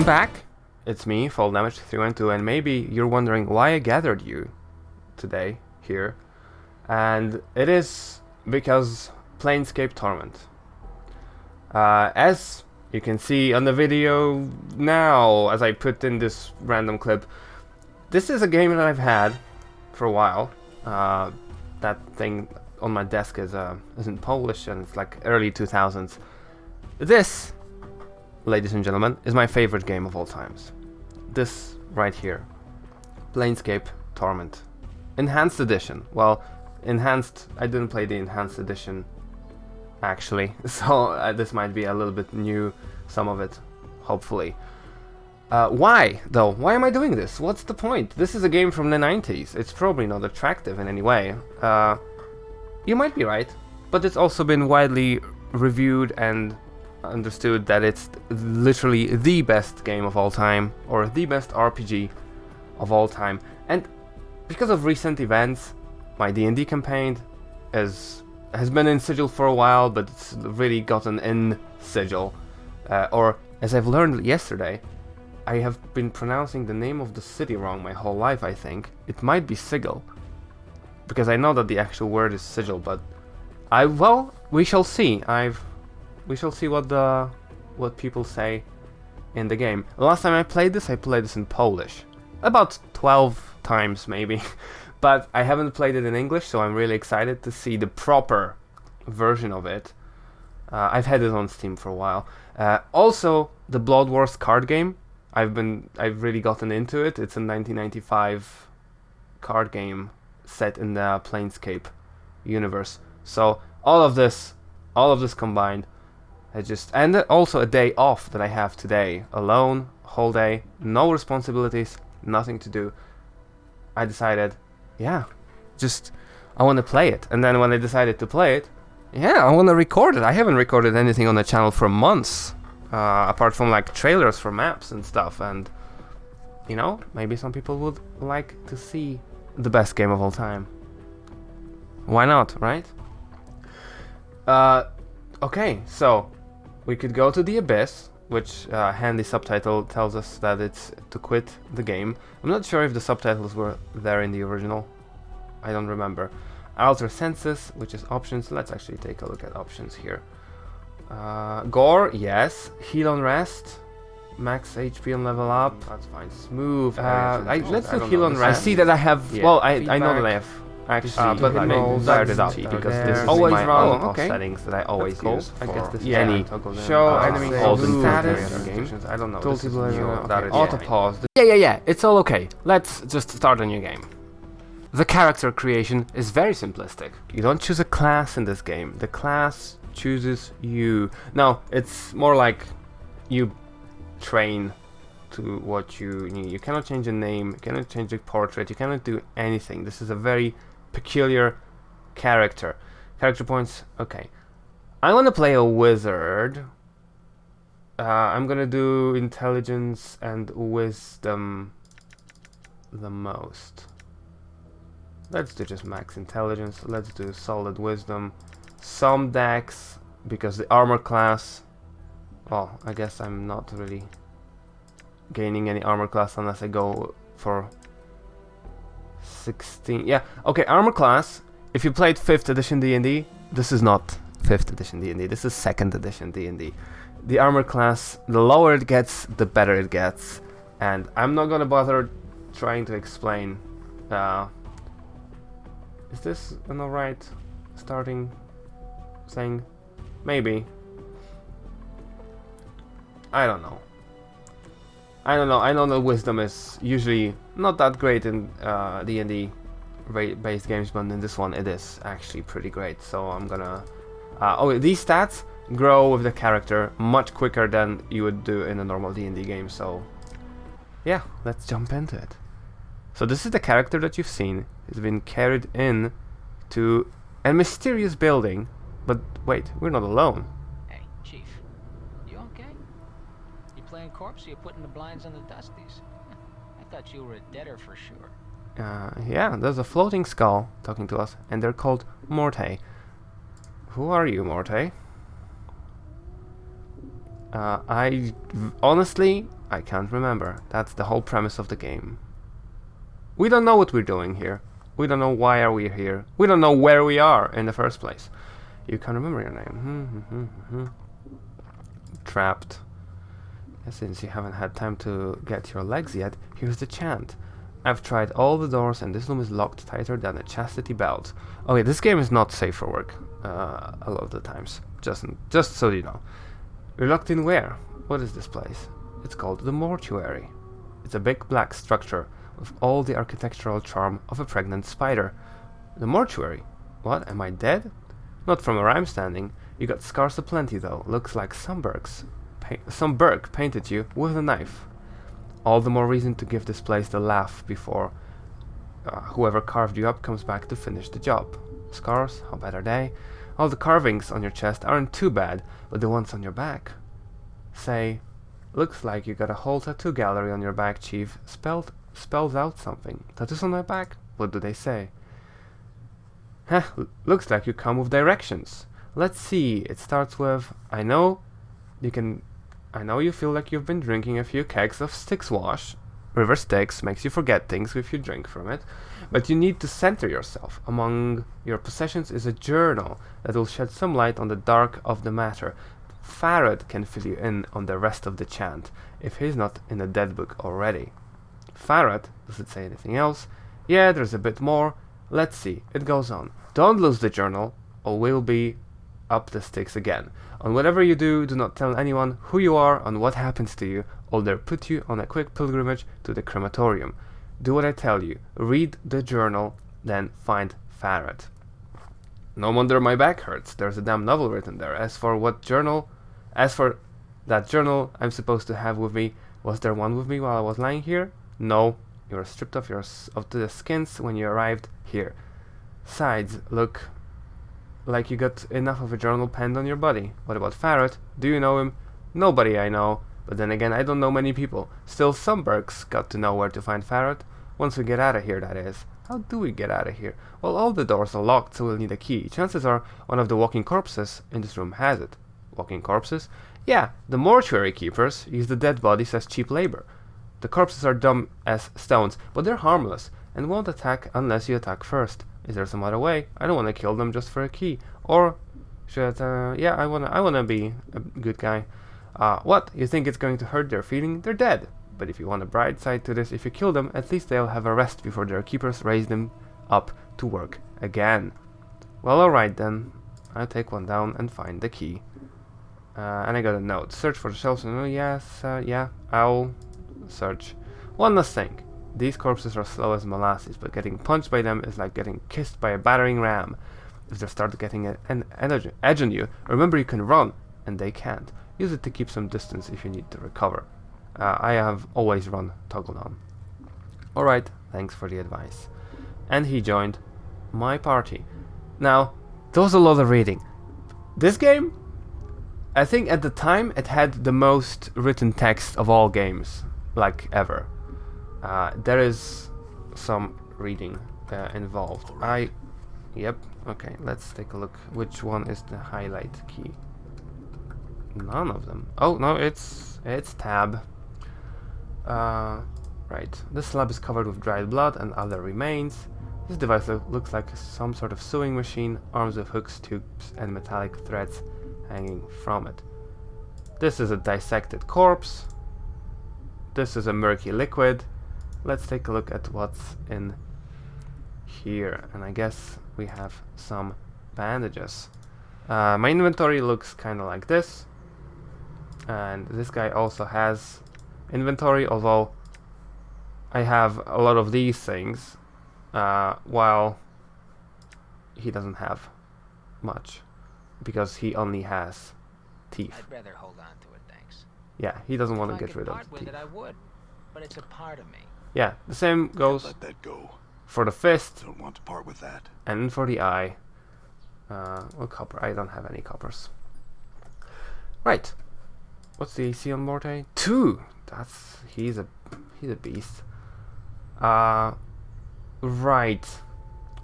Back, it's me, Fall Damage 312, and maybe you're wondering why I gathered you today here, and it is because Planescape Torment. As you can see on the video now, as I put in this random clip, this is a game that I've had for a while. That thing on my desk is in Polish, and it's like early 2000s. This, ladies and gentlemen, is my favorite game of all times. This right here. Planescape Torment. Enhanced Edition. Well, enhanced... I didn't play the Enhanced Edition, actually. So this might be a little bit new, some of it, hopefully. Why, though? Why am I doing this? What's the point? This is a game from the 90s. It's probably not attractive in any way. You might be right, but it's also been widely reviewed and understood that it's literally the best game of all time, or the best RPG of all time. And because of recent events, my D&D campaign has been in sigil for a while, but it's really gotten in sigil. Or, as I've learned yesterday, I have been pronouncing the name of the city wrong my whole life, I think. It might be sigil, because I know that the actual word is sigil, but well, we shall see. We shall see what people say in the game. The last time I played this in Polish. About 12 times maybe. But I haven't played it in English, so I'm really excited to see the proper version of it. I've had it on Steam for a while. Also, the Blood Wars card game. I've really gotten into it. It's a 1995 card game set in the Planescape universe. So all of this combined, and also a day off that I have today, alone, whole day, no responsibilities, nothing to do. I decided, yeah, I want to play it. And then when I decided to play it, yeah, I want to record it. I haven't recorded anything on the channel for months, apart from like trailers for maps and stuff. And you know, maybe some people would like to see the best game of all time. Why not, right? Okay, so we could go to the Abyss, which handy subtitle tells us that it's to quit the game. I'm not sure if the subtitles were there in the original. I don't remember. Alter Senses, which is options. Let's actually take a look at options here. Gore, yes. Heal on Rest. Max HP and level up. That's fine. Smooth. Let's do Heal on Rest. I see that I have... Yeah. Well, I know that I have... Actually, but I fired it up because this is always my wrong. own settings that I always use for I guess this any show enemy all the status games. I don't know. Tool This is people new. okay. Auto pause. Yeah. It's all okay. Let's just start a new game. The character creation is very simplistic. You don't choose a class in this game. The class chooses you. No, it's more like you train to what you need. You cannot change the name. You cannot change the portrait. You cannot do anything. This is a very peculiar character. Character points, okay. I want to play a wizard. I'm gonna do intelligence and wisdom the most. Let's do just max intelligence. Let's do solid wisdom. Some dex, because the armor class, well, I guess I'm not really gaining any armor class unless I go for 16. Yeah, okay, armor class. If you played 5th edition D&D, this is not 5th edition D&D, this is 2nd edition D&D. The armor class, the lower it gets, the better it gets. And I'm not gonna bother trying to explain. Is this an alright starting thing? Maybe. I don't know. I know that wisdom is usually not that great in D&D based games, but in this one it is actually pretty great. So I'm gonna... these stats, grow with the character much quicker than you would do in a normal D&D game. So yeah, let's jump into it. So this is the character that you've seen. He's been carried in to a mysterious building. But wait, we're not alone. Hey, Chief. You okay? You playing corpse or you putting the blinds on the dusties? I thought you were a deader for sure. Yeah, there's a floating skull talking to us, and they're called Morte. Who are you, Morte? Honestly, I can't remember. That's the whole premise of the game. We don't know what we're doing here. We don't know why are we here. We don't know where we are in the first place. You can't remember your name. Trapped. Since you haven't had time to get your legs yet, here's the chant. I've tried all the doors and this room is locked tighter than a chastity belt. Okay, this game is not safe for work. A lot of the times. Just so you know. We're locked in where? What is this place? It's called the mortuary. It's a big black structure with all the architectural charm of a pregnant spider. The mortuary? What? Am I dead? Not from where I'm standing. You got scars aplenty though. Looks like some Berg painted you with a knife. All the more reason to give this place the laugh before whoever carved you up comes back to finish the job. Scars? How bad are they? All the carvings on your chest aren't too bad, but the ones on your back. Say, looks like you got a whole tattoo gallery on your back, Chief. Spells out something. Tattoos on my back? What do they say? Heh, looks like you come with directions. Let's see, it starts with, I know you feel like you've been drinking a few kegs of Styx wash. River Styx makes you forget things if you drink from it. But you need to center yourself. Among your possessions is a journal that will shed some light on the dark of the matter. Farad can fill you in on the rest of the chant, if he's not in the dead book already. Farad? Does it say anything else? Yeah, there's a bit more. Let's see, it goes on. Don't lose the journal, or we'll be up the sticks again. On whatever you do, do not tell anyone who you are and what happens to you, or they'll put you on a quick pilgrimage to the crematorium. Do what I tell you. Read the journal, then find Farad. No wonder my back hurts. There's a damn novel written there. As for that journal I'm supposed to have with me, was there one with me while I was lying here? No. You were stripped of to the skins when you arrived here. Sides look like you got enough of a journal penned on your body. What about Farad? Do you know him? Nobody I know. But then again, I don't know many people. Still, some Bergs got to know where to find Farad. Once we get out of here, that is. How do we get out of here? Well, all the doors are locked, so we'll need a key. Chances are one of the walking corpses in this room has it. Walking corpses? Yeah, the mortuary keepers use the dead bodies as cheap labor. The corpses are dumb as stones, but they're harmless, and won't attack unless you attack first. Is there some other way? I don't want to kill them just for a key. Or should yeah, I wanna be a good guy. What? You think it's going to hurt their feeling? They're dead. But if you want a bright side to this, if you kill them, at least they'll have a rest before their keepers raise them up to work again. Well, alright then. I'll take one down and find the key. And I got a note. Search for the shelves. Oh, yes, yeah, I'll search. One last thing. These corpses are slow as molasses, but getting punched by them is like getting kissed by a battering ram. If they start getting an edge on you, remember you can run, and they can't. Use it to keep some distance if you need to recover. I have always run toggle on. Alright, thanks for the advice. And he joined my party. Now, there was a lot of reading. This game, I think at the time it had the most written text of all games, like ever. There is some reading involved. Yep, okay, let's take a look. Which one is the highlight key? None of them. Oh, no, it's tab. Right. This slab is covered with dried blood and other remains. This device looks like some sort of sewing machine, arms with hooks, tubes, and metallic threads hanging from it. This is a dissected corpse. This is a murky liquid. Let's take a look at what's in here. And I guess we have some bandages. My inventory looks kind of like this. And this guy also has inventory, although I have a lot of these things, while he doesn't have much, because he only has teeth. I'd rather hold on to it, thanks. Yeah, he doesn't want If to I get could rid of part the with teeth. it, I would, but it's a part of me. Yeah, the same goes Let that go. for the fist Don't want to part with that. and for the eye. Well, copper. I don't have any coppers. Right. What's the AC on Morte? 2. That's he's a beast. Right.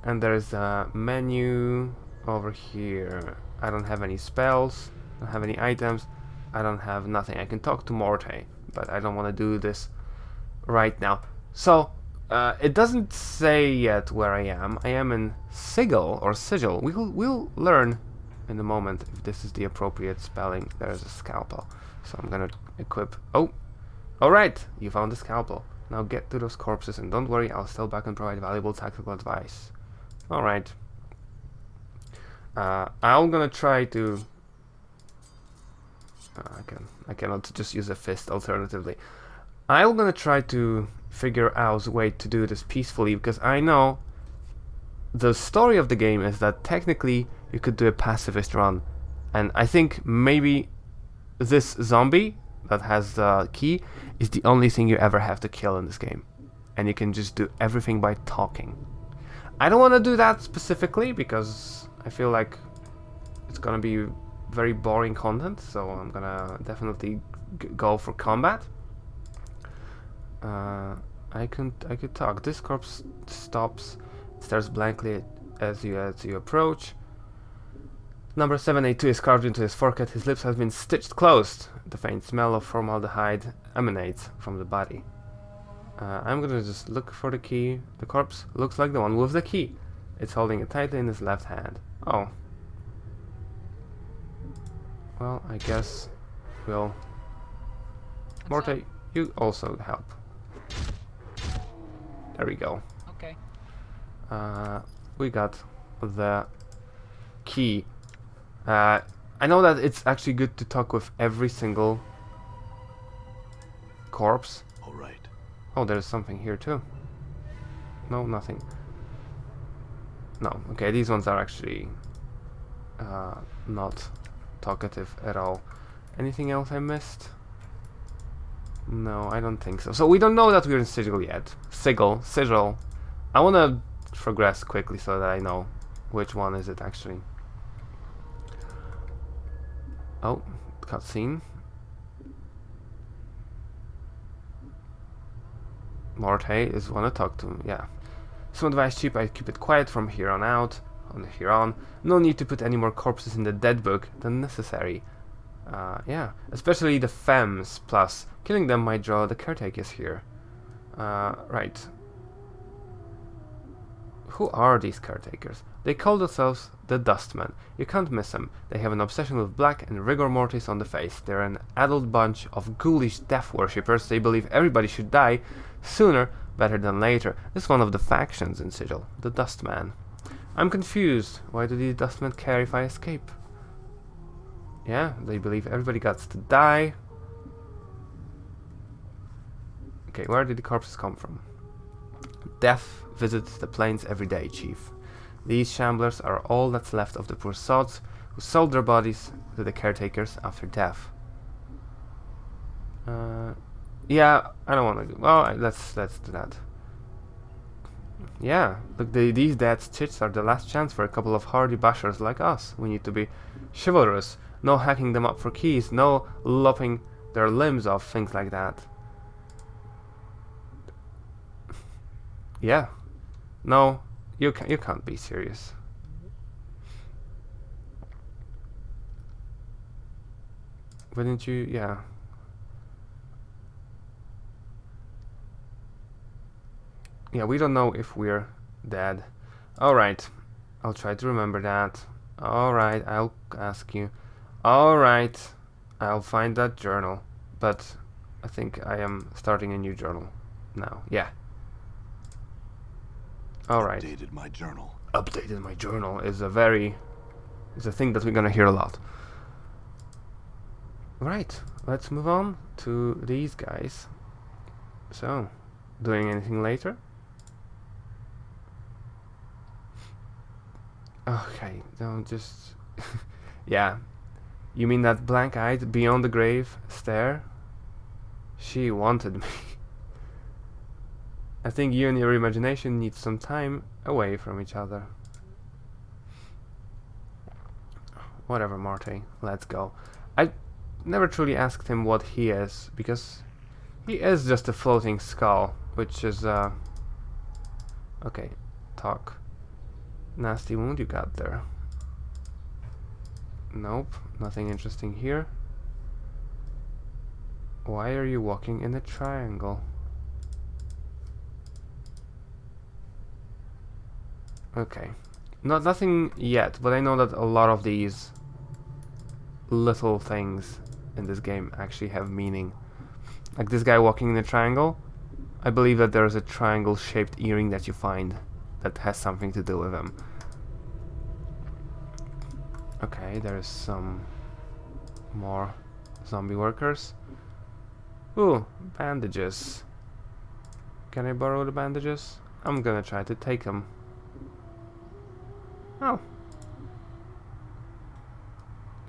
And there's a menu over here. I don't have any spells. I don't have any items. I don't have nothing. I can talk to Morte, but I don't want to do this right now. So it doesn't say yet where I am. I am in Sigil or Sigil. We'll learn in a moment if this is the appropriate spelling. There's a scalpel, so I'm gonna equip. Oh, all right. You found the scalpel. Now get to those corpses and don't worry. I'll still back and provide valuable tactical advice. All right. I'm gonna try to. I cannot just use a fist. Alternatively, I'm gonna try to figure out a way to do this peacefully, because I know the story of the game is that technically you could do a pacifist run, and I think maybe this zombie that has the key is the only thing you ever have to kill in this game, and you can just do everything by talking. I don't want to do that specifically because I feel like it's gonna be very boring content, so I'm gonna definitely go for combat. I could talk. This corpse stops, stares blankly as you approach. Number 782 is carved into his forehead. His lips have been stitched closed. The faint smell of formaldehyde emanates from the body. I'm gonna just look for the key. The corpse looks like the one with the key. It's holding it tightly in his left hand. Oh. Well, I guess we'll... Morte, you also help. There we go. Okay. We got the key. I know that it's actually good to talk with every single corpse. All right. Oh, there's something here too. No, nothing. No, okay, these ones are actually not talkative at all. Anything else I missed? No, I don't think so. So we don't know that we're in Sigil yet. Sigil. I want to progress quickly so that I know which one is it actually. Oh, cutscene. Morte is want to talk to him, yeah. Some advice cheap, I keep it quiet from here on out. On here on. No need to put any more corpses in the dead book than necessary. Yeah, especially the femmes, plus killing them might draw the caretakers here. Right. Who are these caretakers? They call themselves the Dustmen. You can't miss them. They have an obsession with black and rigor mortis on the face. They're an adult bunch of ghoulish death worshippers. They believe everybody should die sooner better than later. This is one of the factions in Sigil, the Dustman. I'm confused. Why do the Dustmen care if I escape? Yeah, they believe everybody got to die. Okay, where did the corpses come from? Death visits the plains every day, Chief. These shamblers are all that's left of the poor sods who sold their bodies to the caretakers after death. Yeah, I don't want to. Well, let's do that. Yeah, look, these dead chits are the last chance for a couple of hardy bashers like us. We need to be chivalrous. No hacking them up for keys. No lopping their limbs off. Things like that. Yeah. No, you can't be serious. Wouldn't you? Yeah. Yeah, we don't know if we're dead. Alright, I'll try to remember that. Alright, I'll ask you. Alright, I'll find that journal. But I think I am starting a new journal now. Yeah. Alright. Updated my journal. Updated my journal is a thing that we're gonna hear a lot. Right, let's move on to these guys. So, doing anything later? Okay, don't just... yeah. You mean that blank-eyed, beyond the grave stare? She wanted me. I think you and your imagination need some time away from each other. Whatever, Marty. Let's go. I never truly asked him what he is, because he is just a floating skull, which is, okay, talk. Nasty wound you got there. Nope, nothing interesting here. Why are you walking in a triangle? Okay. Nothing yet, but I know that a lot of these little things in this game actually have meaning. Like this guy walking in a triangle. I believe that there's a triangle-shaped earring that you find that has something to do with him. Okay, there's some more zombie workers. Ooh, bandages. Can I borrow the bandages? I'm gonna try to take them. Oh.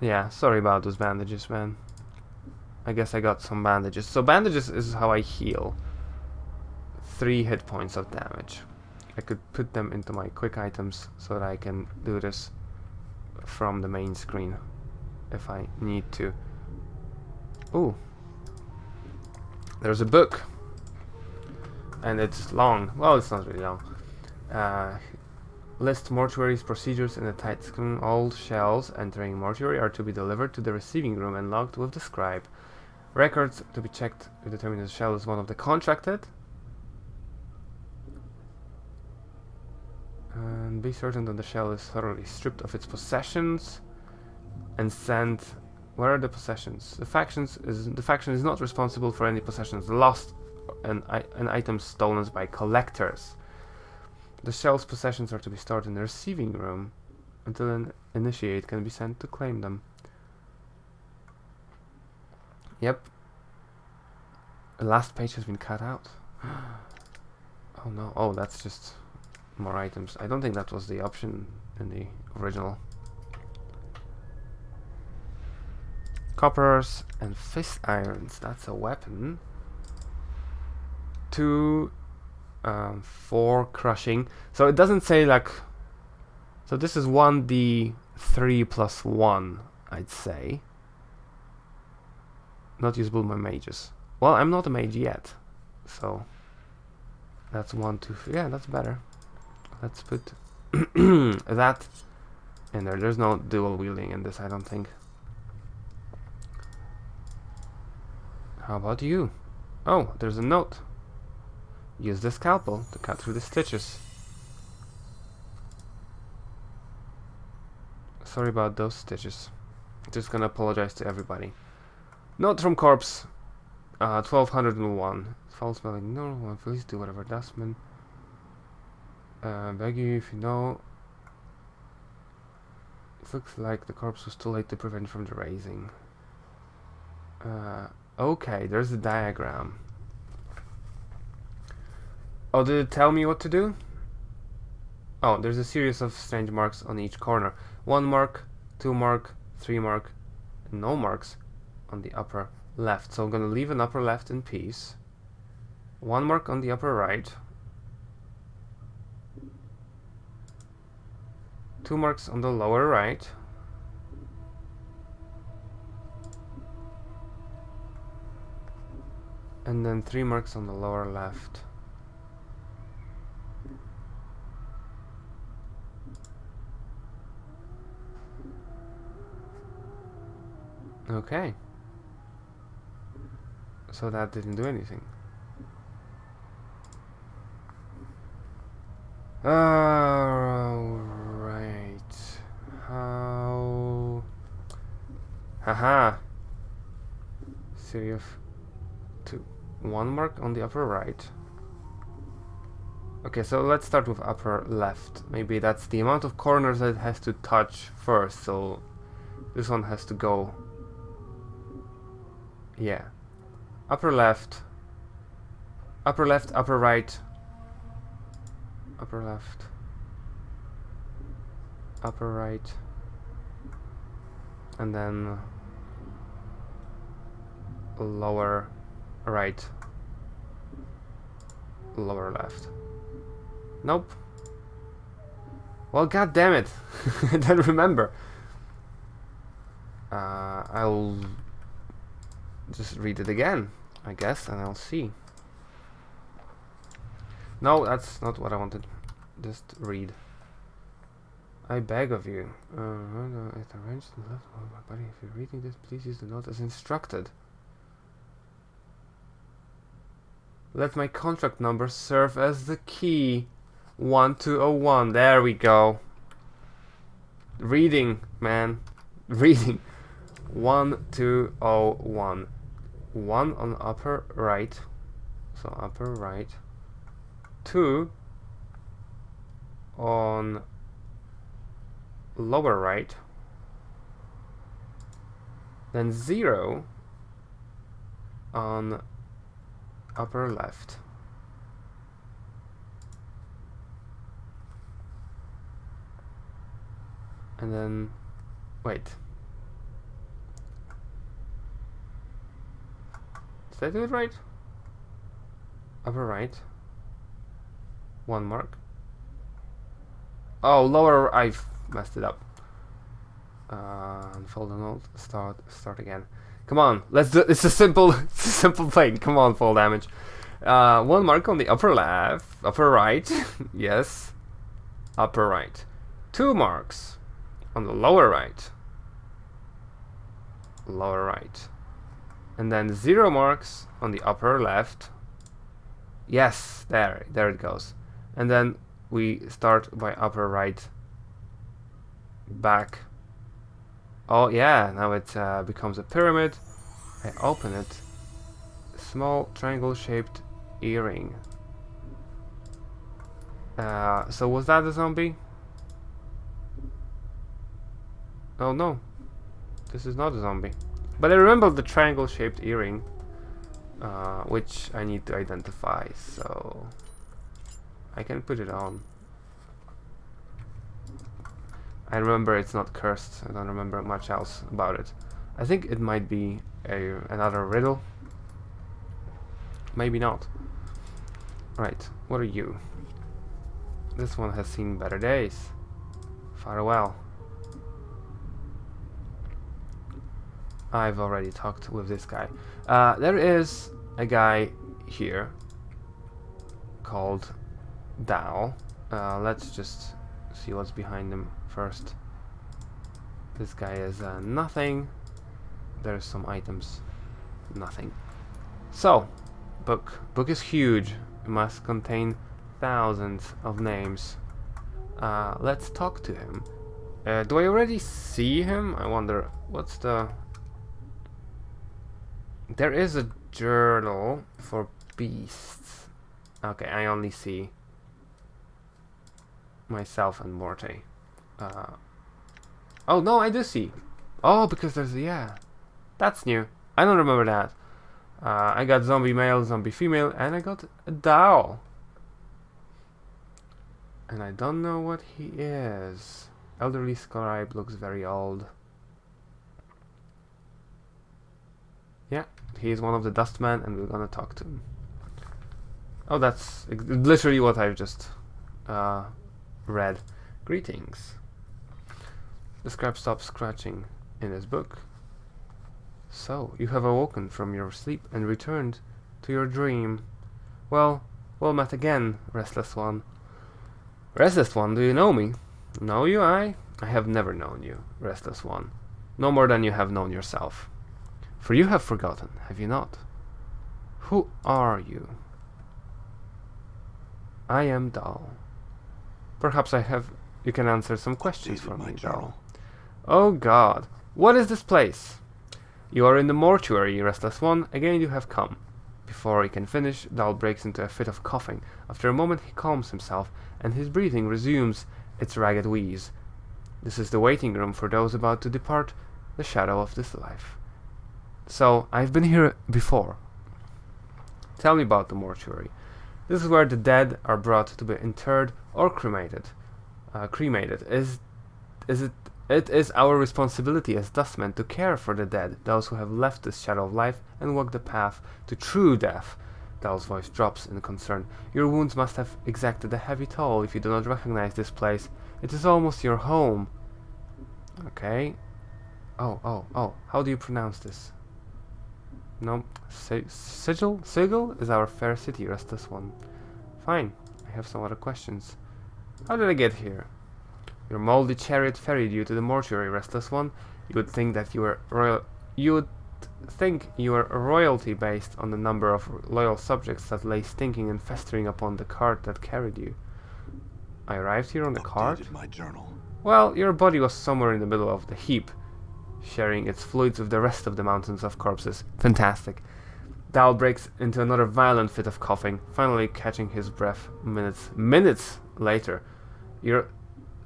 Yeah, sorry about those bandages, man. I guess I got some bandages. So bandages is how I heal. 3 hit points of damage. I could put them into my quick items so that I can do this from the main screen if I need to. Ooh. There's a book. And it's long. Well, it's not really long. List mortuary's procedures in a tight scheme. All shells entering mortuary are to be delivered to the receiving room and logged with the scribe. Records to be checked to determine if the shell is one of the contracted. And be certain that the shell is thoroughly stripped of its possessions and sent. Where are the possessions? The faction is not responsible for any possessions lost and items stolen by collectors. The shell's possessions are to be stored in the receiving room until an initiate can be sent to claim them. Yep. The last page has been cut out. Oh no. Oh, that's just more items. I don't think that was the option in the original. Coppers and fist irons. That's a weapon. 2 4 crushing. So it doesn't say like. So this is 1d3 plus 1, I'd say. Not usable by mages. Well, I'm not a mage yet, so that's 1, 2, 3. Yeah, that's better. Let's put that in there. There's no dual wielding in this, I don't think. How about you? Oh, there's a note. Use the scalpel to cut through the stitches. Sorry about those stitches. Just gonna apologize to everybody. Note from corpse. 1201. Foul smelling. No, please do whatever dustman. Beg you if you know. It looks like the corpse was too late to prevent from the raising. Okay, there's the diagram. Oh, did it tell me what to do? Oh, there's a series of strange marks on each corner. 1 mark, 2 mark, 3 mark, and no marks on the upper left. So I'm gonna leave an upper left in peace. 1 mark on the upper right. 2 marks on the lower right. And then 3 marks on the lower left. Okay. So that didn't do anything. Alright. How? Haha. Series of 2. 1 mark on the upper right. Okay, so let's start with upper left. Maybe that's the amount of corners that it has to touch first. So this one has to go. Yeah. Upper left, upper right, upper left, upper right, and then lower right, lower left. Nope. Well, god damn it. I don't remember. I'll just read it again, I guess, and I'll see. No, that's not what I wanted. Just read. I beg of you. It arranged in the left of my body. If you're reading this, please use the note as instructed. Let my contract number serve as the key. 1201. There we go. Reading, man. Reading. 1201. 1 on upper right. So upper right. 2 on lower right. Then 0 on upper left. And then wait. Did I do it right? Upper right. 1 mark. Oh, lower. I've messed it up. Unfold the note. Start again. Come on, let's do. It's a simple thing. Come on, full damage. 1 mark on the upper left, upper right. Yes, upper right. 2 marks on the lower right, lower right, and then 0 marks on the upper left. Yes, there it goes. And then we start by upper right, back. Oh yeah, now it becomes a pyramid. I open it. Small triangle-shaped earring. So was that a zombie? Oh no, this is not a zombie. But I remember the triangle-shaped earring, which I need to identify. So I can put it on. I remember it's not cursed. I don't remember much else about it. I think it might be another riddle. Maybe not. Right, what are you? This one has seen better days. Farewell. I've already talked with this guy. There is a guy here called Dal. Let's just see what's behind him first. This guy is nothing. There's some items. Nothing. So, book. Book is huge. It must contain thousands of names. Let's talk to him. Do I already see him? I wonder. What's the... There is a journal for beasts. Okay, I only see myself and Morte. Oh no, I do see. Oh, because there's yeah, that's new. I don't remember that. I got zombie male, zombie female, and I got a doll. And I don't know what he is. Elderly scribe, looks very old. Yeah, he is one of the dustmen, and we're gonna talk to him. Oh, that's literally what I've just read. Greetings. The scribe stops scratching in his book. So, you have awoken from your sleep and returned to your dream. Well met again, Restless One. Restless One, do you know me? Know you, I have never known you, Restless One. No more than you have known yourself. For you have forgotten, have you not? Who are you? I am Dal. Perhaps you can answer some questions for me, Dal. Oh God, what is this place? You are in the mortuary, Restless One. Again you have come. Before he can finish, Dal breaks into a fit of coughing. After a moment he calms himself, and his breathing resumes its ragged wheeze. This is the waiting room for those about to depart the shadow of this life. So, I've been here before. Tell me about the mortuary. This is where the dead are brought to be interred or cremated. Is it It is our responsibility as dustmen to care for the dead, those who have left this shadow of life and walk the path to true death. Dal's voice drops in concern. Your wounds must have exacted a heavy toll if you do not recognize this place. It is almost your home. Okay. Oh. How do you pronounce this? No. Sigil is our fair city, restless one. Fine. I have some other questions. How did I get here? Your moldy chariot ferried you to the mortuary, restless one. You would think that you were royalty based on the number of loyal subjects that lay stinking and festering upon the cart that carried you. I arrived here on the cart? My journal. Well, your body was somewhere in the middle of the heap, sharing its fluids with the rest of the mountains of corpses. Fantastic. Dal breaks into another violent fit of coughing, finally catching his breath minutes later. Your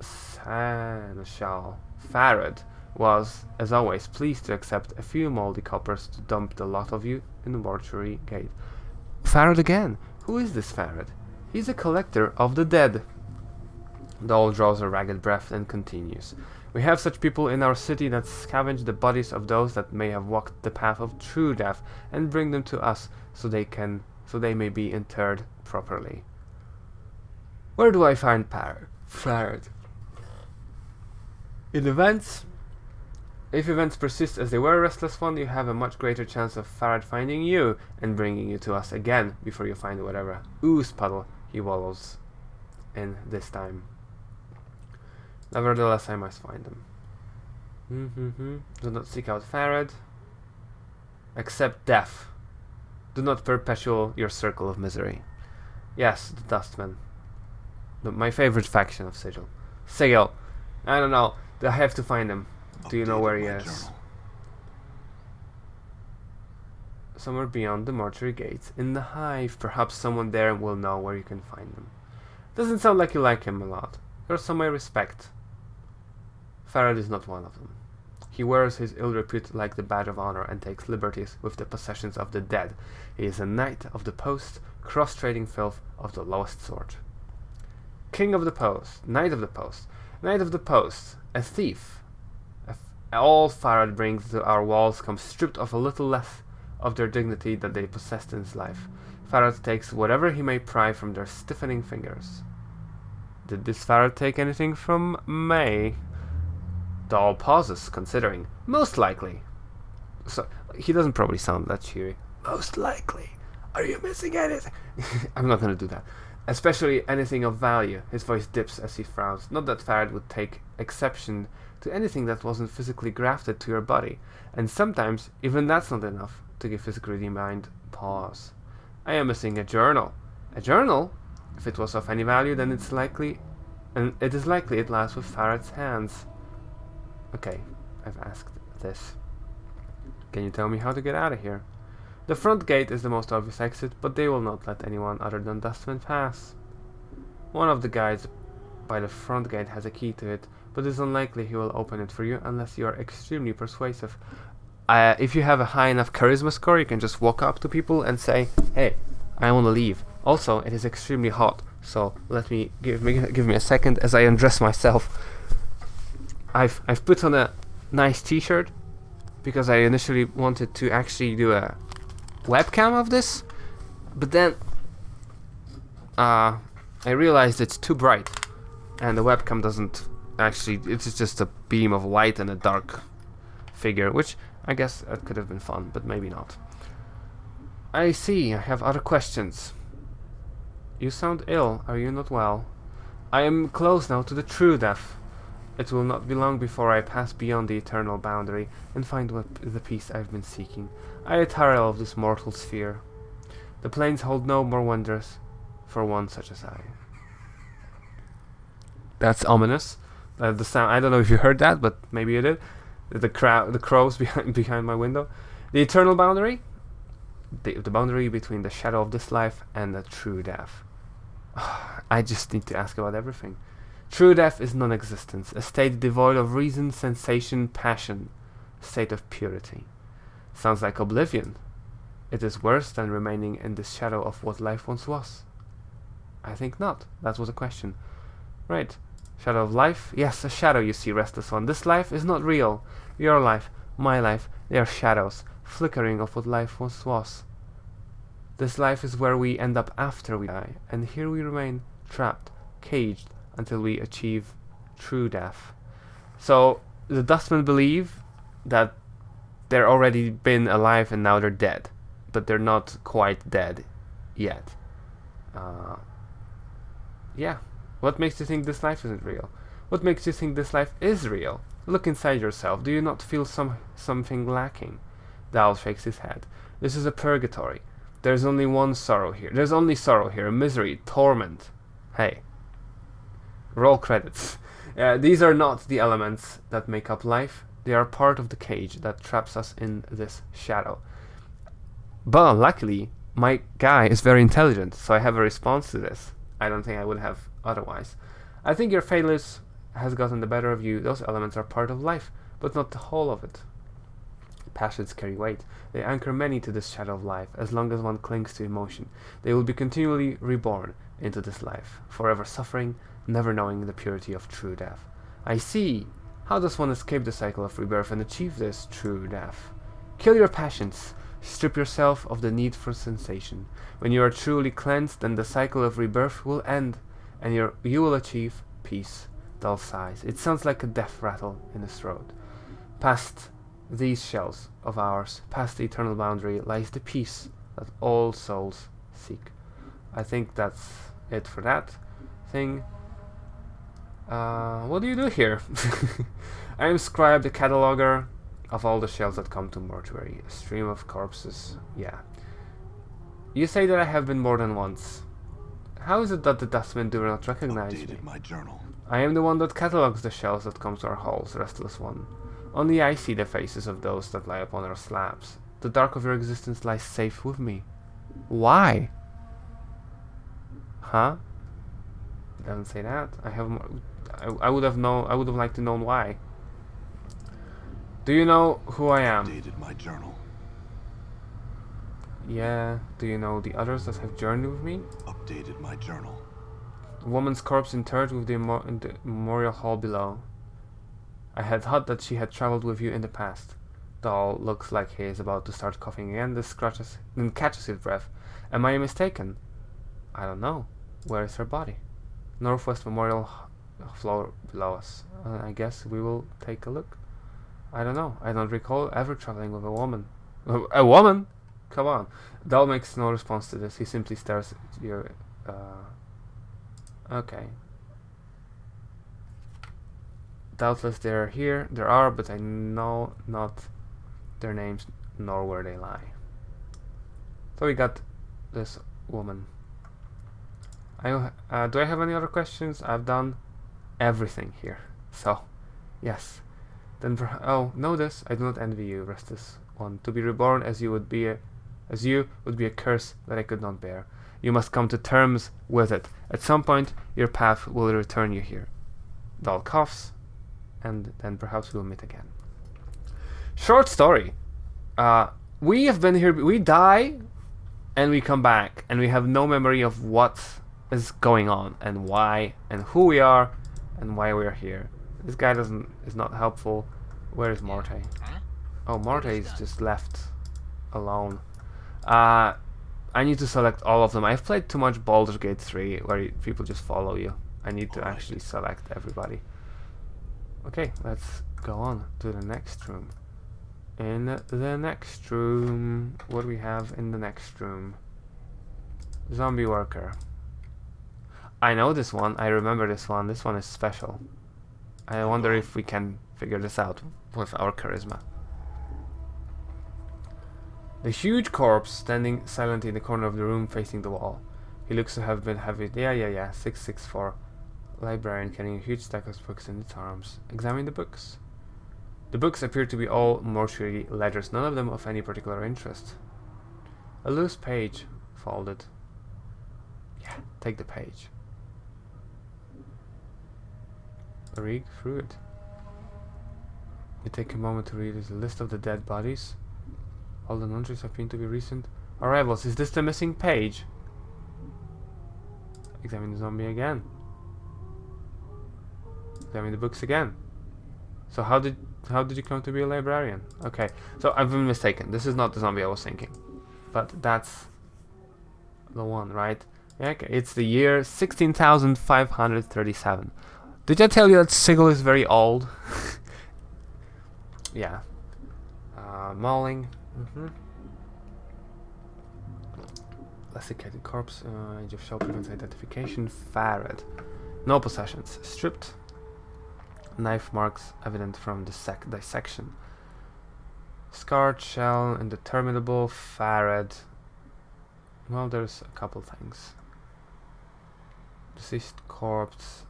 Seneschal Farad was, as always, pleased to accept a few moldy coppers to dump the lot of you in the mortuary gate. Farad again? Who is this Farad? He's a collector of the dead. Dal draws a ragged breath and continues. We have such people in our city that scavenge the bodies of those that may have walked the path of true death and bring them to us so they may be interred properly. Where do I find Farad? If events persist as they were, restless one, you have a much greater chance of Farad finding you and bringing you to us again before you find whatever ooze puddle he wallows in this time. Nevertheless, I must find him. Do not seek out Farad. Accept death. Do not perpetuate your circle of misery. Yes, the Dustmen. My favorite faction of Sigil. Sigil. I don't know. I have to find him. Do you know where he is? Somewhere beyond the mortuary gates. In the hive. Perhaps someone there will know where you can find him. Doesn't sound like you like him a lot. There are some I respect. Farad is not one of them. He wears his ill repute like the badge of honor and takes liberties with the possessions of the dead. He is a knight of the post, cross-trading filth of the lowest sort. King of the post, knight of the post, a thief. All Farad brings to our walls comes stripped of a little less of their dignity that they possessed in his life. Farad takes whatever he may pry from their stiffening fingers. Did this Farad take anything from May? Dal pauses, considering. Most likely. So he doesn't probably sound that cheery. Most likely. Are you missing anything? I'm not gonna do that. Especially anything of value. His voice dips as he frowns. Not that Farad would take exception to anything that wasn't physically grafted to your body. And sometimes, even that's not enough to give his greedy mind pause. I am missing a journal. A journal? If it was of any value, then it is likely it lies with Farad's hands. Okay, I've asked this. Can you tell me how to get out of here? The front gate is the most obvious exit, but they will not let anyone other than Dustman pass. One of the guys by the front gate has a key to it, but it's unlikely he will open it for you unless you are extremely persuasive. If you have a high enough charisma score, you can just walk up to people and say, "Hey, I want to leave." Also, it is extremely hot, so give me a second as I undress myself. I've put on a nice t-shirt because I initially wanted to actually do a webcam of this, but then I realized it's too bright and the webcam doesn't actually, it's just a beam of light and a dark figure, which I guess that could have been fun, but maybe not. I see, I have other questions. You sound ill, are you not well? I am close now to the true death. It will not be long before I pass beyond the eternal boundary and find the peace I've been seeking. I Athar of this mortal sphere. The plains hold no more wonders for one such as I. That's ominous. The sound, I don't know if you heard that, but maybe you did. The crows behind my window. The eternal boundary? The boundary between the shadow of this life and the true death. I just need to ask about everything. True death is non-existence, a state devoid of reason, sensation, passion, a state of purity. Sounds like oblivion. It is worse than remaining in the shadow of what life once was. I think not. That was a question. Right. Shadow of life? Yes, a shadow, you see, restless one. This life is not real. Your life, my life, they are shadows, flickering of what life once was. This life is where we end up after we die, and here we remain, trapped, caged, until we achieve true death. So, the Dustmen believe that they're already been alive and now they're dead, but they're not quite dead yet. Yeah. What makes you think this life isn't real? What makes you think this life is real? Look inside yourself. Do you not feel something lacking? The owl shakes his head. This is a purgatory. There's only one sorrow here. There's only sorrow here. Misery. Torment. Hey. Roll credits. These are not the elements that make up life. They are part of the cage that traps us in this shadow. But luckily, my guy is very intelligent, so I have a response to this. I don't think I would have otherwise. I think your failures has gotten the better of you. Those elements are part of life, but not the whole of it. Passions carry weight. They anchor many to this shadow of life. As long as one clings to emotion, they will be continually reborn into this life, forever suffering, never knowing the purity of true death. I see. How does one escape the cycle of rebirth and achieve this true death? Kill your passions. Strip yourself of the need for sensation. When you are truly cleansed, then the cycle of rebirth will end, and you will achieve peace. Dull sighs. It sounds like a death rattle in his throat. Past these shells of ours, past the eternal boundary, lies the peace that all souls seek. I think that's it for that thing. What do you do here? I am Scribe, the cataloger of all the shells that come to mortuary. A stream of corpses. Yeah. You say that I have been more than once. How is it that the dustmen do not recognize me? My journal. I am the one that catalogs the shells that come to our halls, restless one. Only I see the faces of those that lie upon our slabs. The dark of your existence lies safe with me. Why? Huh? It doesn't say that. I would have liked to know why. Do you know who I am? Updated my journal. Yeah. Do you know the others that have journeyed with me? Updated my journal. A woman's corpse interred with in the memorial hall below. I had thought that she had traveled with you in the past. Doll looks like he is about to start coughing again, then catches his breath. Am I mistaken? I don't know. Where is her body? Northwest Memorial floor below us. I guess we will take a look. I don't know. I don't recall ever traveling with a woman. A woman? Come on. Doll makes no response to this. He simply stares at you. Okay. Doubtless they are here. There are, but I know not their names nor where they lie. So we got this woman. Do I have any other questions? I've done everything here. So, yes. Then know this, I do not envy you, restless one. To be reborn as you would be a curse that I could not bear. You must come to terms with it. At some point, your path will return you here. Doll coughs, and then perhaps we'll meet again. Short story. We have been here. We die, and we come back, and we have no memory of what is going on, and why, and who we are, and why we are here. This guy is not helpful. Where is Marte? Huh? Oh, Marte is just left alone. I need to select all of them. I've played too much Baldur's Gate 3 where people just follow you. I need to actually select everybody. Okay, let's go on to the next room. In the next room, what do we have in the next room? Zombie worker. I know this one. I remember this one. This one is special. I wonder if we can figure this out with our charisma. The huge corpse standing silently in the corner of the room facing the wall. He looks to have been heavy. Yeah. 664. Librarian carrying a huge stack of books in its arms. Examine the books. The books appear to be all mortuary ledgers, none of them of any particular interest. A loose page, folded. Yeah, take the page. Read through it. You take a moment to read. There's a list of the dead bodies. All the entries appear to be recent arrivals. Is this the missing page? Examine the zombie again. Claiming the books again. So how did you come to be a librarian? Okay, so I've been mistaken. This is not the zombie I was thinking, but that's the one, right? Yeah, okay, it's the year 16,537. Did I tell you that Sigil is very old? Yeah. Mauling. Desiccated corpse. Age of shell prevents identification. Farad. No possessions. Stripped. Knife marks evident from the dissection. Scarred shell. Indeterminable. Farad. Well, there's a couple things. Deceased corpse.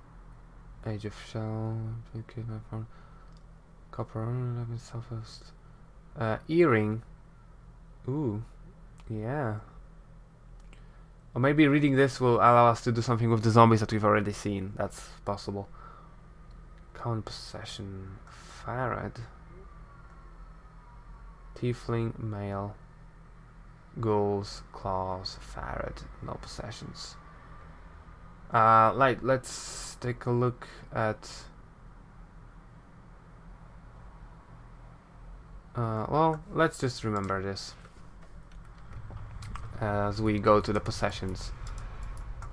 Age of shell. Copper. Southwest. Earring. Ooh. Yeah. Or maybe reading this will allow us to do something with the zombies that we've already seen. That's possible. Common possession. Farad. Tiefling, male. Ghouls, claws, Farad. No possessions. Let's take a look at... well, let's just remember this as we go to the possessions.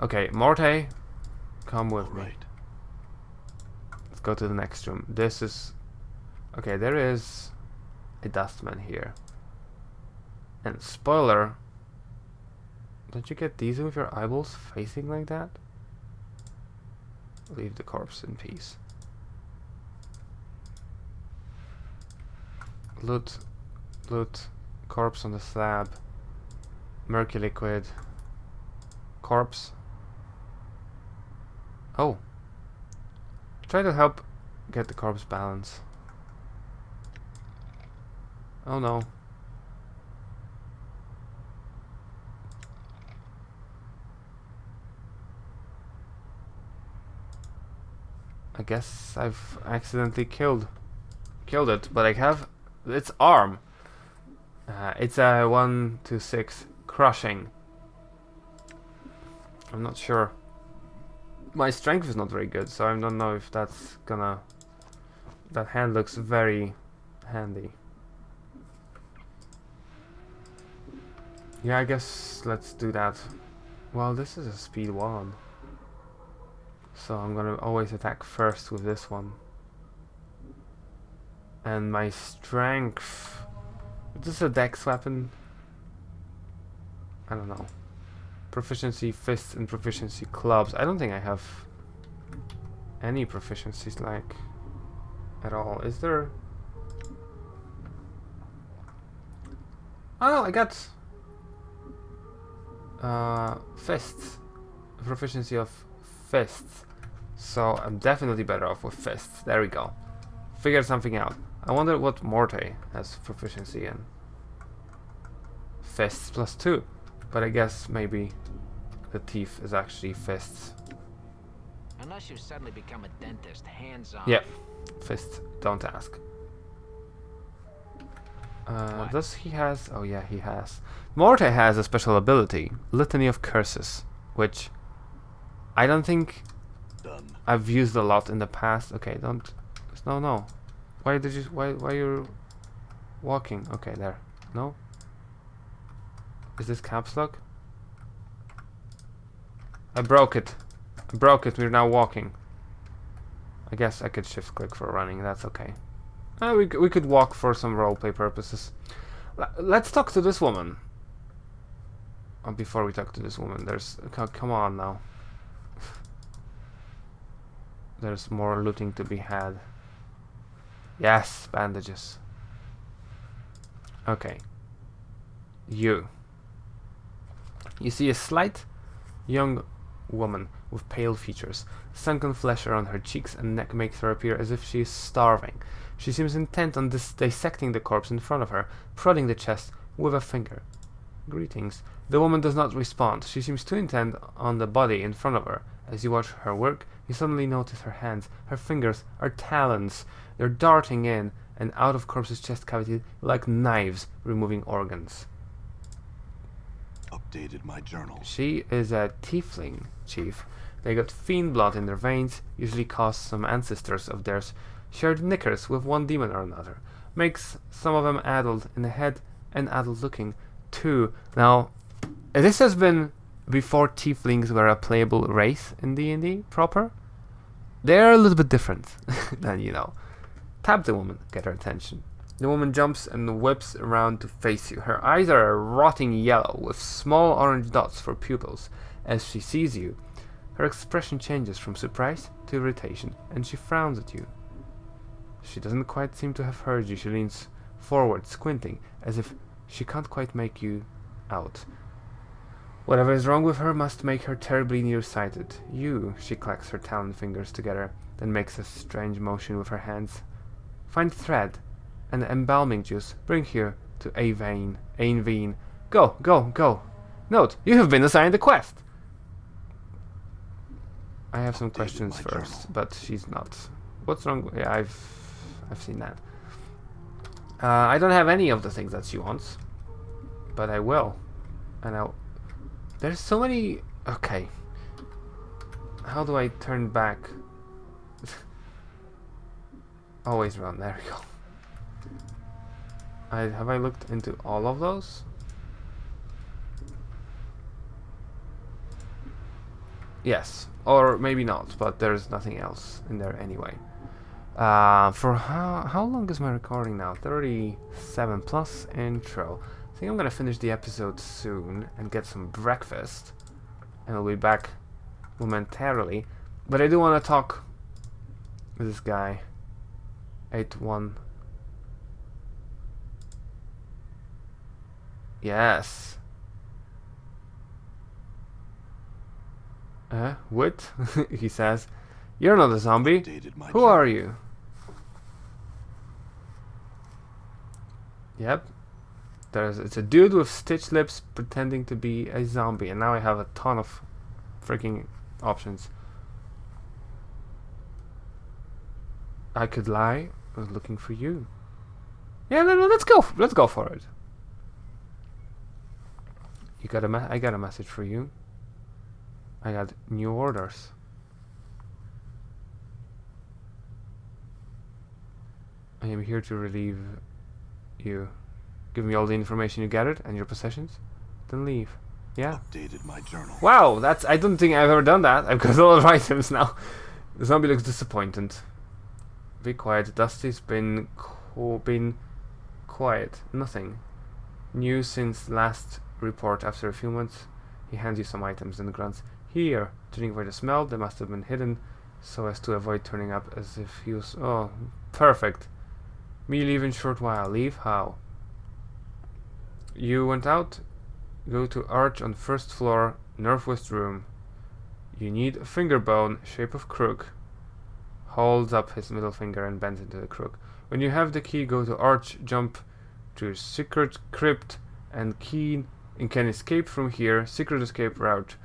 Okay, Morte, come with me. Let's go to the next room. This is... okay, there is a dustman here. And spoiler, don't you get dizzy with your eyeballs facing like that? Leave the corpse in peace. Loot, corpse on the slab, murky liquid, corpse. Oh, try to help get the corpse balance. Oh no. I guess I've accidentally killed it, but I have its arm. It's a 1 to 6 crushing. I'm not sure. My strength is not very good, so I don't know if that's gonna... that hand looks very handy. Yeah, I guess let's do that. Well, this is a speed 1. So I'm gonna always attack first with this one. And my strength... is this a dex weapon? I don't know. Proficiency fists and proficiency clubs. I don't think I have any proficiencies like at all. Is there... oh no, I got fists. Proficiency of fists. So I'm definitely better off with fists. There we go. Figured something out. I wonder what Morte has proficiency in. Fists +2. But I guess maybe the teeth is actually fists. Unless you suddenly become a dentist, hands off. Yep. Fists. Don't ask. Does he has... oh yeah, he has. Morte has a special ability. Litany of Curses. Which I don't think I've used a lot in the past. Okay, don't... no. Why did you... why you're walking? Okay, there. No? Is this caps lock? I broke it. We're now walking. I guess I could shift click for running. That's okay. We could walk for some roleplay purposes. Let's talk to this woman. Before we talk to this woman, there's... come on now. There's more looting to be had. Yes, bandages. Okay. You see a slight young woman with pale features. Sunken flesh around her cheeks and neck makes her appear as if she is starving. She seems intent on dissecting the corpse in front of her, prodding the chest with a finger. Greetings. The woman does not respond. She seems too intent on the body in front of her. As you watch her work, you suddenly notice her hands. Her fingers are talons. They're darting in and out of corpse's chest cavity like knives, removing organs. Updated my journal. She is a tiefling, chief. They got fiend blood in their veins, usually cause some ancestors of theirs shared knickers with one demon or another. Makes some of them addled in the head and addled looking too. Now, this has been before tieflings were a playable race in D&D proper. They're a little bit different than, you know. Tap the woman, get her attention. The woman jumps and whips around to face you. Her eyes are a rotting yellow with small orange dots for pupils. As she sees you, her expression changes from surprise to irritation, and she frowns at you. She doesn't quite seem to have heard you. She leans forward, squinting, as if she can't quite make you out. Whatever is wrong with her must make her terribly nearsighted. You, she clacks her talon fingers together, then makes a strange motion with her hands. Find thread and embalming juice. Bring here to Ainveen. Go, go, go. Note, you have been assigned a quest. I have some questions first, but she's not. What's wrong? Yeah, I've seen that. I don't have any of the things that she wants, but I will. And I'll. There's so many. Okay. How do I turn back? Always run. There we go. Have I looked into all of those? Yes, or maybe not, but there's nothing else in there anyway. For how long is my recording now? 37 plus intro. I think I'm gonna finish the episode soon and get some breakfast, and I'll be back momentarily. But I do want to talk with this guy, 81. Yes. What? He says. You're not a zombie. Who are you? Yep. It's a dude with stitched lips pretending to be a zombie, and now I have a ton of freaking options. I could lie. I was looking for you. Yeah, no, let's go. Let's go for it. You got I got a message for you. I got new orders. I am here to relieve you. Give me all the information you gathered and your possessions, then leave. Yeah. Updated my journal. Wow, that's. I don't think I've ever done that. I've got a lot of items now. The zombie looks disappointed. Be quiet. Dusty's been quiet. Nothing new since last report. After a few months, he hands you some items and grunts. Here, judging by the smell, they must have been hidden so as to avoid turning up as if he was. Oh, perfect. Me leave in short while. Leave? How? You went out. Go to arch on first floor, northwest room. You need a finger bone, shape of crook. Holds up his middle finger and bends into the crook. When you have the key, go to arch, jump to secret crypt, and key and can escape from here. Secret escape route.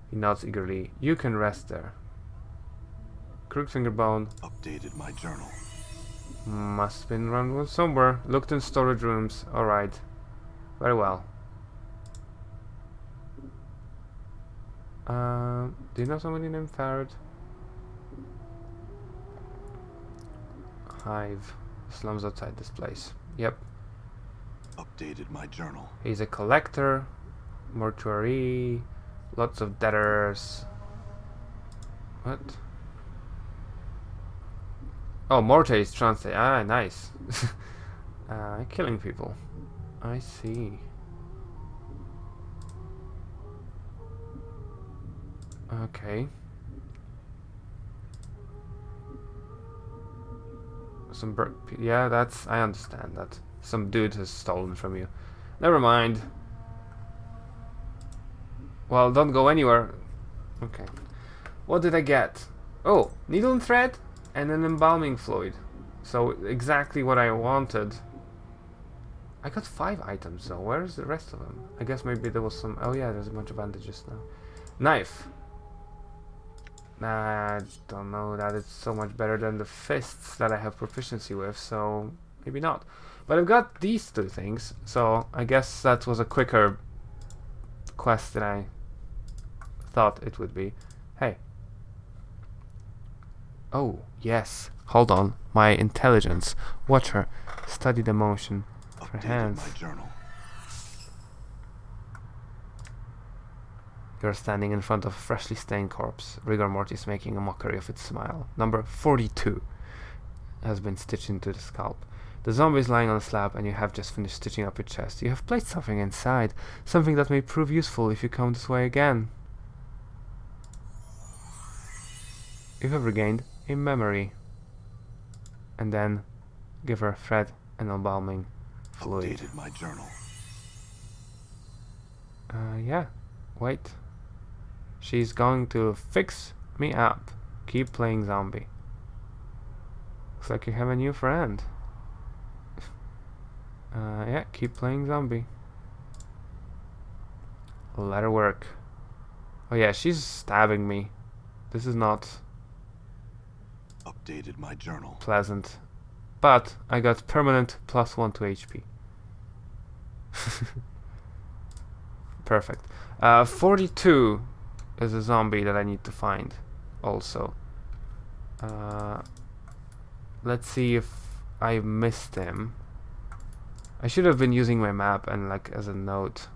He nods eagerly. You can rest there. Crook finger bone. Updated my journal. Must have been around somewhere. Looked in storage rooms. Alright. Very well. Do you know somebody named Farad? Hive. Slums outside this place. Yep. Updated my journal. He's a collector. Mortuary. Lots of debtors. What? Oh, Morte is translate. Ah, nice. Killing people. I see. Okay. Yeah, that's. I understand that. Some dude has stolen from you. Never mind. Well, don't go anywhere. Okay. What did I get? Oh, needle and thread and an embalming fluid. So exactly what I wanted. I got 5 items though. Where's the rest of them? I guess maybe there was some. Oh yeah, there's a bunch of bandages now. Knife. Nah, I don't know that it's so much better than the fists that I have proficiency with, so maybe not. But I've got these 2 things, so I guess that was a quicker quest than I thought it would be. Hey, Oh, yes. Hold on. My intelligence. Watch her. Study the motion. Her Updated hands. my journal. You're standing in front of a freshly stained corpse. Rigor mortis making a mockery of its smile. Number 42 has been stitched into the scalp. The zombie is lying on a slab and you have just finished stitching up your chest. You have placed something inside. Something that may prove useful if you come this way again. You have regained a memory. And then give her a thread and embalming fluid. Updated my journal. Yeah. Wait. She's going to fix me up. Keep playing zombie. Looks like you have a new friend. Yeah, keep playing zombie. Let her work. Oh yeah, she's stabbing me. This is not Updated my journal. pleasant. But I got permanent +1 to HP. Perfect. 42 is a zombie that I need to find also. Let's see if I missed him. I should have been using my map and like as a note.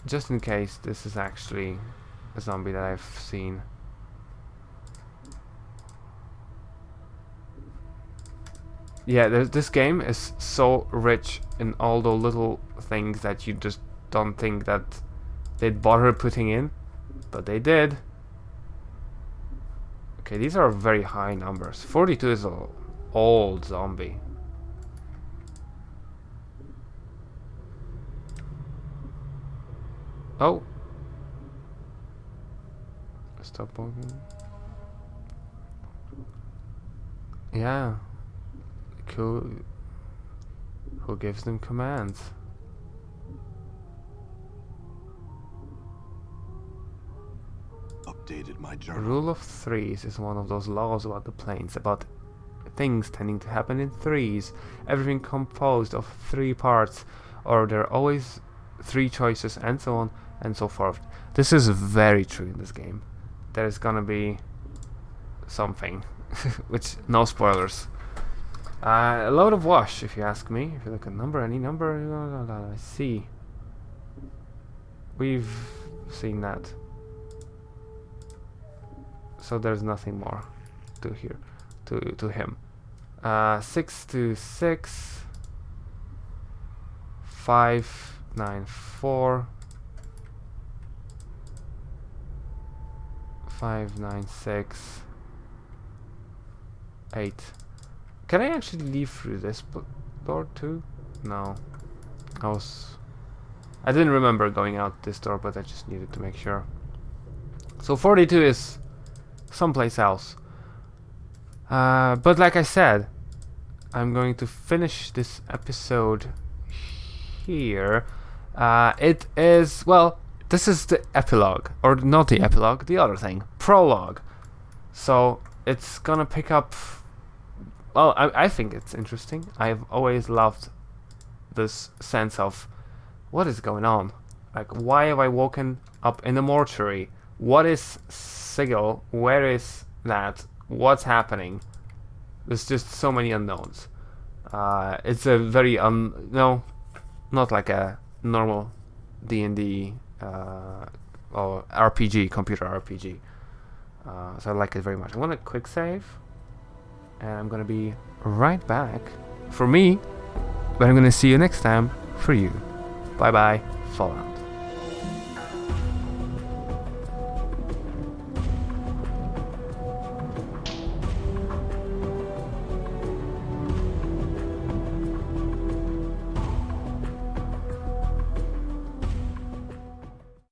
Just in case this is actually a zombie that I've seen. Yeah, this game is so rich in all the little things that you just don't think that they'd bother putting in, but they did. Okay, these are very high numbers. 42 is an old zombie. Oh. Stop walking. Yeah. Cool. Who gives them commands? Updated my journal. Rule of threes is one of those laws about the planes, about things tending to happen in threes. Everything composed of 3 parts, or there are always 3 choices, and so on and so forth. This is very true in this game. There's gonna be something, which no spoilers. A load of wash, if you ask me. If you look at number, any number, I see. We've seen that. So there's nothing more to here, to him. 6 to 6. 5, 9, 4. 5, 9, 6. 8. Can I actually leave through this door too? No. I didn't remember going out this door, but I just needed to make sure. So 42 is someplace else. But like I said, I'm going to finish this episode here. It is, well, this is the epilogue, or not the epilogue, the other thing, prologue. So it's gonna pick up. Well, I think it's interesting. I've always loved this sense of what is going on. Like, why have I woken up in a mortuary? What is Sigil? Where is that? What's happening? There's just so many unknowns. It's a very no, not like a normal D&D or RPG, computer RPG. So I like it very much. I'm gonna quick save, and I'm gonna be right back for me, but I'm gonna see you next time for you. Bye bye, Fallout.